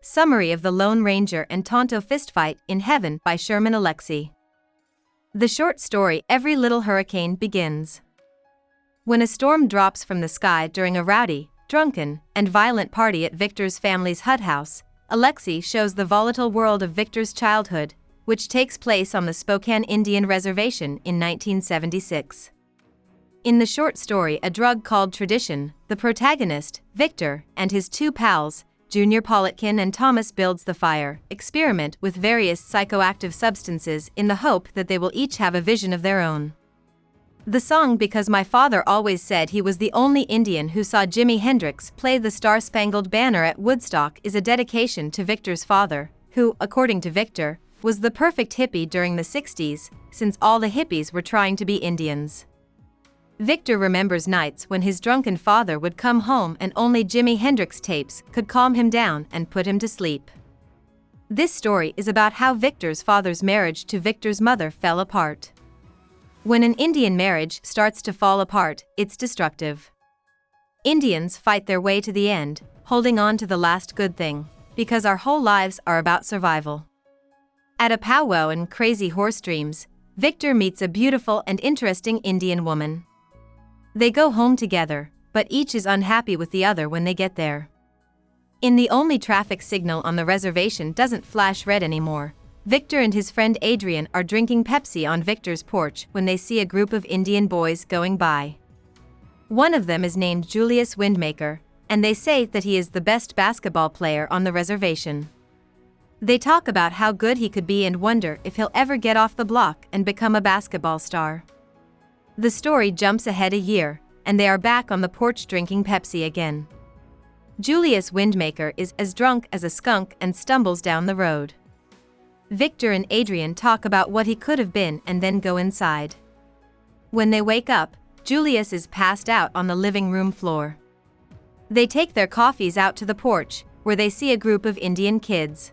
Summary of the Lone Ranger and Tonto Fistfight in Heaven by Sherman Alexie. The short story Every Little Hurricane begins. When a storm drops from the sky during a rowdy, drunken, and violent party at Victor's family's hut house, Alexie shows the volatile world of Victor's childhood, which takes place on the Spokane Indian Reservation in 1976. In the short story A Drug Called Tradition, the protagonist, Victor, and his two pals, Junior Politikin and Thomas Builds the Fire, experiment with various psychoactive substances in the hope that they will each have a vision of their own. The song Because My Father Always Said He Was the Only Indian Who Saw Jimi Hendrix Play the Star-Spangled Banner at Woodstock is a dedication to Victor's father, who, according to Victor, was the perfect hippie during the 60s, since all the hippies were trying to be Indians. Victor remembers nights when his drunken father would come home and only Jimi Hendrix tapes could calm him down and put him to sleep. This story is about how Victor's father's marriage to Victor's mother fell apart. When an Indian marriage starts to fall apart, it's destructive. Indians fight their way to the end, holding on to the last good thing, because our whole lives are about survival. At a powwow in Crazy Horse Dreams, Victor meets a beautiful and interesting Indian woman. They go home together, but each is unhappy with the other when they get there. In the only traffic signal on the reservation doesn't flash red anymore, Victor and his friend Adrian are drinking Pepsi on Victor's porch when they see a group of Indian boys going by. One of them is named Julius Windmaker, and they say that he is the best basketball player on the reservation. They talk about how good he could be and wonder if he'll ever get off the block and become a basketball star. The story jumps ahead a year, and they are back on the porch drinking Pepsi again. Julius Windmaker is as drunk as a skunk and stumbles down the road. Victor and Adrian talk about what he could have been and then go inside. When they wake up, Julius is passed out on the living room floor. They take their coffees out to the porch, where they see a group of Indian kids.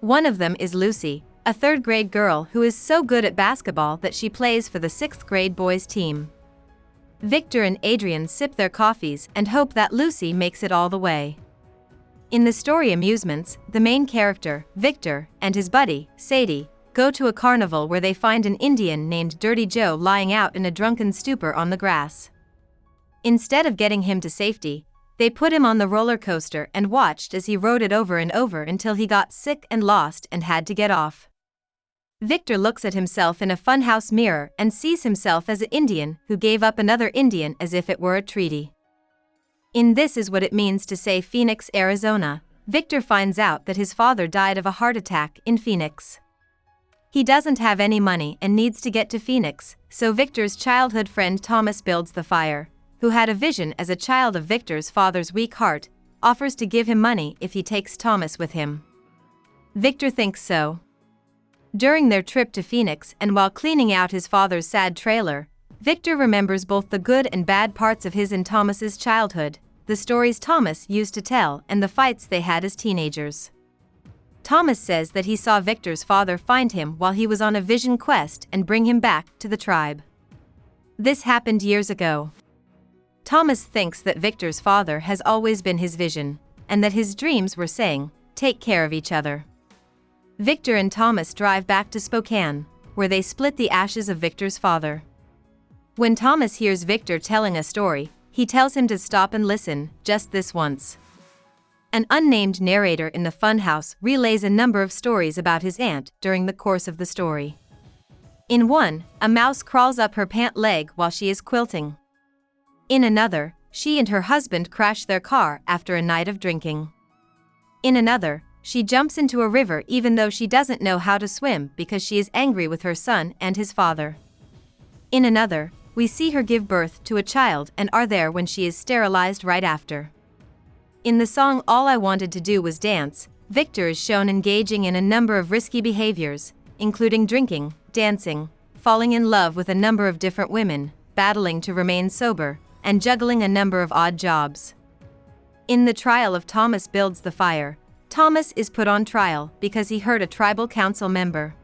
One of them is Lucy, a third-grade girl who is so good at basketball that she plays for the sixth-grade boys' team. Victor and Adrian sip their coffees and hope that Lucy makes it all the way. In the story Amusements, the main character, Victor, and his buddy, Sadie, go to a carnival where they find an Indian named Dirty Joe lying out in a drunken stupor on the grass. Instead of getting him to safety, they put him on the roller coaster and watched as he rode it over and over until he got sick and lost and had to get off. Victor looks at himself in a funhouse mirror and sees himself as an Indian who gave up another Indian as if it were a treaty. In This Is What It Means to Say Phoenix, Arizona, Victor finds out that his father died of a heart attack in Phoenix. He doesn't have any money and needs to get to Phoenix, so Victor's childhood friend Thomas Builds the Fire, who had a vision as a child of Victor's father's weak heart, offers to give him money if he takes Thomas with him. Victor thinks so. During their trip to Phoenix and while cleaning out his father's sad trailer, Victor remembers both the good and bad parts of his and Thomas's childhood, the stories Thomas used to tell and the fights they had as teenagers. Thomas says that he saw Victor's father find him while he was on a vision quest and bring him back to the tribe. This happened years ago. Thomas thinks that Victor's father has always been his vision, and that his dreams were saying, "Take care of each other." Victor and Thomas drive back to Spokane, where they split the ashes of Victor's father. When Thomas hears Victor telling a story, he tells him to stop and listen, just this once. An unnamed narrator in the funhouse relays a number of stories about his aunt during the course of the story. In one, a mouse crawls up her pant leg while she is quilting. In another, she and her husband crash their car after a night of drinking. In another, she jumps into a river even though she doesn't know how to swim because she is angry with her son and his father. In another, we see her give birth to a child and are there when she is sterilized right after. In the song All I Wanted to Do Was Dance, Victor is shown engaging in a number of risky behaviors, including drinking, dancing, falling in love with a number of different women, battling to remain sober, and juggling a number of odd jobs. In the trial of Thomas Builds the Fire, Thomas is put on trial because he hurt a tribal council member.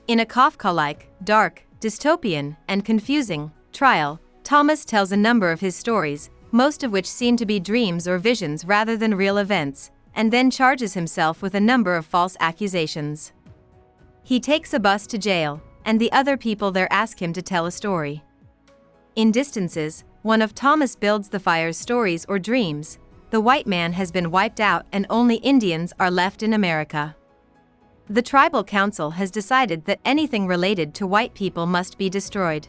In a Kafka-like, dark, dystopian, and confusing trial, Thomas tells a number of his stories, most of which seem to be dreams or visions rather than real events, and then charges himself with a number of false accusations. He takes a bus to jail, and the other people there ask him to tell a story. In Distances, one of Thomas builds the fire's stories or dreams. The white man has been wiped out and only Indians are left in America. The tribal council has decided that anything related to white people must be destroyed.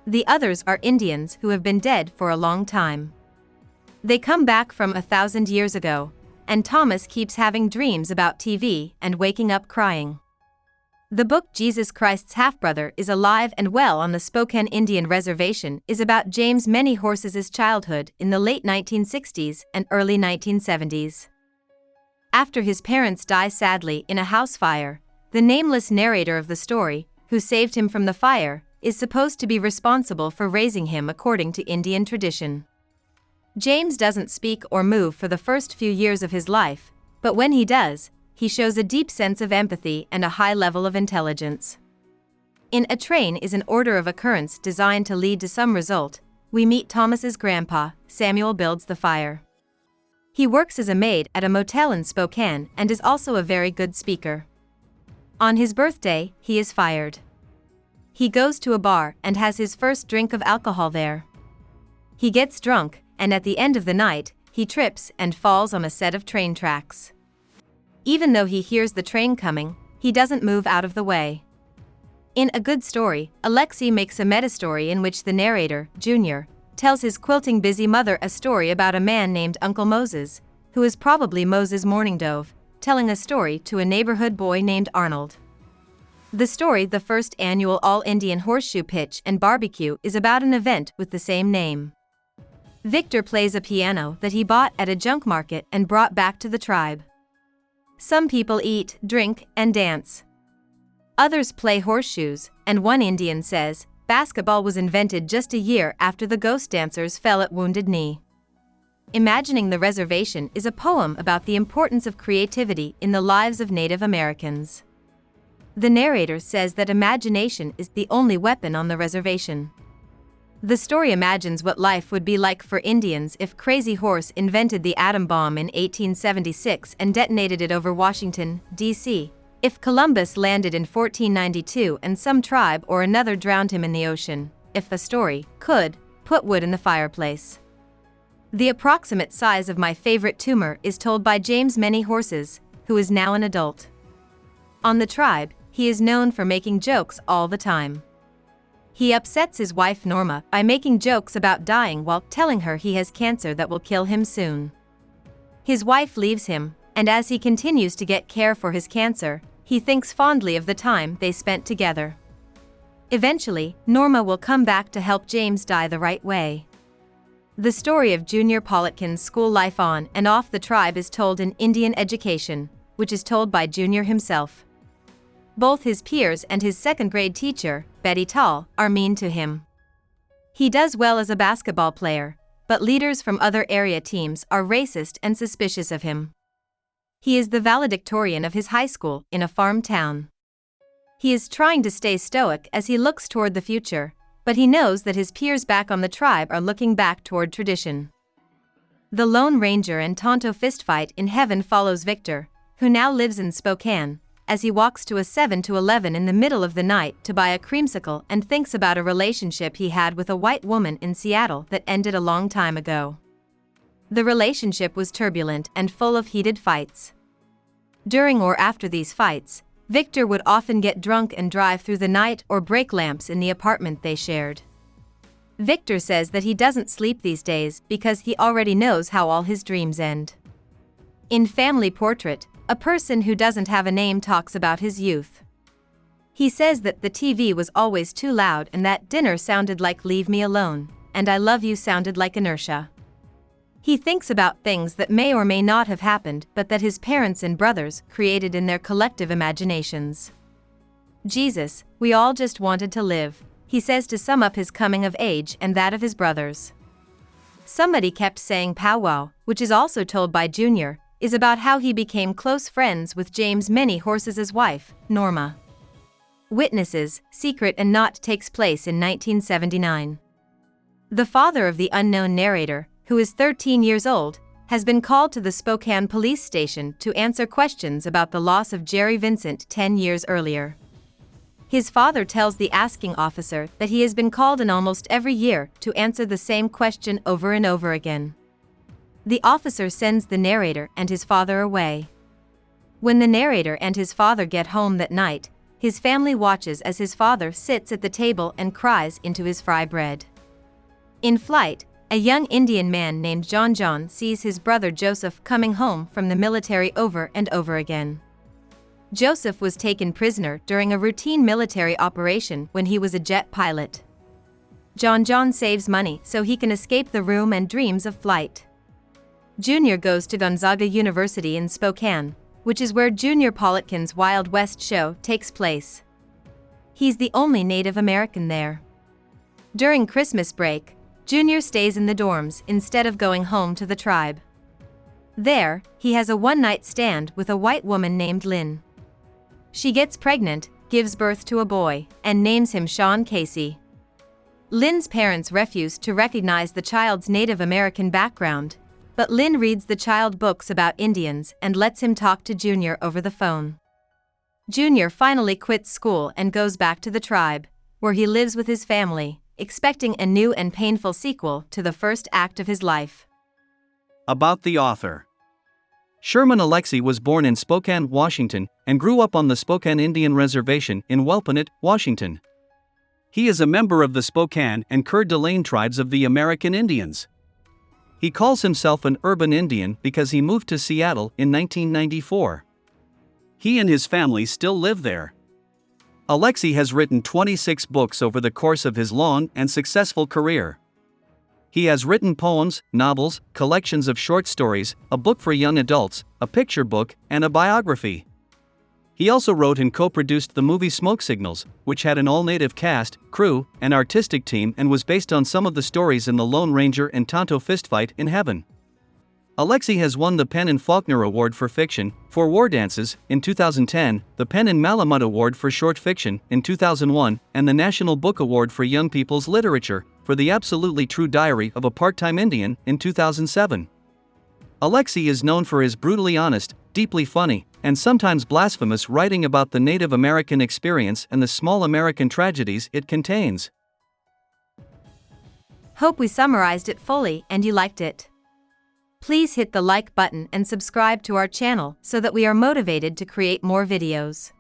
The others are Indians who have been dead for a long time. They come back from 1,000 years ago, and Thomas keeps having dreams about TV and waking up crying. The book Jesus Christ's Half-Brother is alive and well on the Spokane Indian Reservation is about James Many Horses' childhood in the late 1960s and early 1970s. After his parents die sadly in a house fire, the nameless narrator of the story, who saved him from the fire, is supposed to be responsible for raising him according to Indian tradition. James doesn't speak or move for the first few years of his life, but when he does, he shows a deep sense of empathy and a high level of intelligence. In A Train is an order of occurrence designed to lead to some result. We meet Thomas's grandpa. Samuel builds the fire. He works as a maid at a motel in Spokane and is also a very good speaker. On his birthday, he is fired. He goes to a bar and has his first drink of alcohol there. He gets drunk, and at the end of the night, he trips and falls on a set of train tracks. Even though he hears the train coming, he doesn't move out of the way. In A Good Story, Alexie makes a meta-story in which the narrator, Junior, tells his quilting busy mother a story about a man named Uncle Moses, who is probably Moses Morning Dove, telling a story to a neighborhood boy named Arnold. The story The First Annual All-Indian Horseshoe Pitch and Barbecue is about an event with the same name. Victor plays a piano that he bought at a junk market and brought back to the tribe. Some people eat, drink, and dance. Others play horseshoes, and one Indian says, basketball was invented just a year after the ghost dancers fell at Wounded Knee. Imagining the Reservation is a poem about the importance of creativity in the lives of Native Americans. The narrator says that imagination is the only weapon on the reservation. The story imagines what life would be like for Indians if Crazy Horse invented the atom bomb in 1876 and detonated it over Washington, D.C., if Columbus landed in 1492 and some tribe or another drowned him in the ocean, if a story could put wood in the fireplace. The approximate size of my favorite tumor is told by James Many Horses, who is now an adult. On the tribe, he is known for making jokes all the time. He upsets his wife Norma by making jokes about dying while telling her he has cancer that will kill him soon. His wife leaves him, and as he continues to get care for his cancer, he thinks fondly of the time they spent together. Eventually, Norma will come back to help James die the right way. The story of Junior Politkin's school life on and off the tribe is told in Indian Education, which is told by Junior himself. Both his peers and his second-grade teacher, Betty Tall, are mean to him. He does well as a basketball player, but leaders from other area teams are racist and suspicious of him. He is the valedictorian of his high school in a farm town. He is trying to stay stoic as he looks toward the future, but he knows that his peers back on the tribe are looking back toward tradition. The Lone Ranger and Tonto Fistfight in Heaven follows Victor, who now lives in Spokane, as he walks to a 7-Eleven in the middle of the night to buy a creamsicle and thinks about a relationship he had with a white woman in Seattle that ended a long time ago. The relationship was turbulent and full of heated fights. During or after these fights, Victor would often get drunk and drive through the night or break lamps in the apartment they shared. Victor says that he doesn't sleep these days because he already knows how all his dreams end. In Family Portrait, a person who doesn't have a name talks about his youth. He says that the TV was always too loud and that dinner sounded like Leave Me Alone, and I Love You sounded like Inertia. He thinks about things that may or may not have happened but that his parents and brothers created in their collective imaginations. Jesus, we all just wanted to live, he says to sum up his coming of age and that of his brothers. Somebody Kept Saying Powwow, which is also told by Junior, is about how he became close friends with James Many Horses' wife, Norma. Witnesses, Secret and Not takes place in 1979. The father of the unknown narrator, who is 13 years old, has been called to the Spokane police station to answer questions about the loss of Jerry Vincent 10 years earlier. His father tells the asking officer that he has been called in almost every year to answer the same question over and over again. The officer sends the narrator and his father away. When the narrator and his father get home that night, his family watches as his father sits at the table and cries into his fry bread. In flight, a young Indian man named John sees his brother Joseph coming home from the military over and over again. Joseph was taken prisoner during a routine military operation when he was a jet pilot. John saves money so he can escape the room and dreams of flight. Junior goes to Gonzaga University in Spokane, which is where Junior Politkin's Wild West show takes place. He's the only Native American there. During Christmas break, Junior stays in the dorms instead of going home to the tribe. There, he has a one-night stand with a white woman named Lynn. She gets pregnant, gives birth to a boy, and names him Sean Casey. Lynn's parents refuse to recognize the child's Native American background, but Lynn reads the child books about Indians and lets him talk to Junior over the phone. Junior finally quits school and goes back to the tribe, where he lives with his family, expecting a new and painful sequel to the first act of his life. About the author. Sherman Alexie was born in Spokane, Washington, and grew up on the Spokane Indian Reservation in Welpinit, Washington. He is a member of the Spokane and Coeur d'Alene tribes of the American Indians. He calls himself an urban Indian because he moved to Seattle in 1994. He and his family still live there. Alexie has written 26 books over the course of his long and successful career. He has written poems, novels, collections of short stories, a book for young adults, a picture book, and a biography. He also wrote and co-produced the movie Smoke Signals, which had an all-native cast, crew, and artistic team and was based on some of the stories in The Lone Ranger and Tonto Fistfight in Heaven. Alexie has won the Penn and Faulkner Award for Fiction, for War Dances, in 2010, the Penn and Malamud Award for Short Fiction, in 2001, and the National Book Award for Young People's Literature, for The Absolutely True Diary of a Part-Time Indian, in 2007. Alexie is known for his brutally honest, deeply funny, and sometimes blasphemous writing about the Native American experience and the small American tragedies it contains. Hope we summarized it fully and you liked it. Please hit the like button and subscribe to our channel so that we are motivated to create more videos.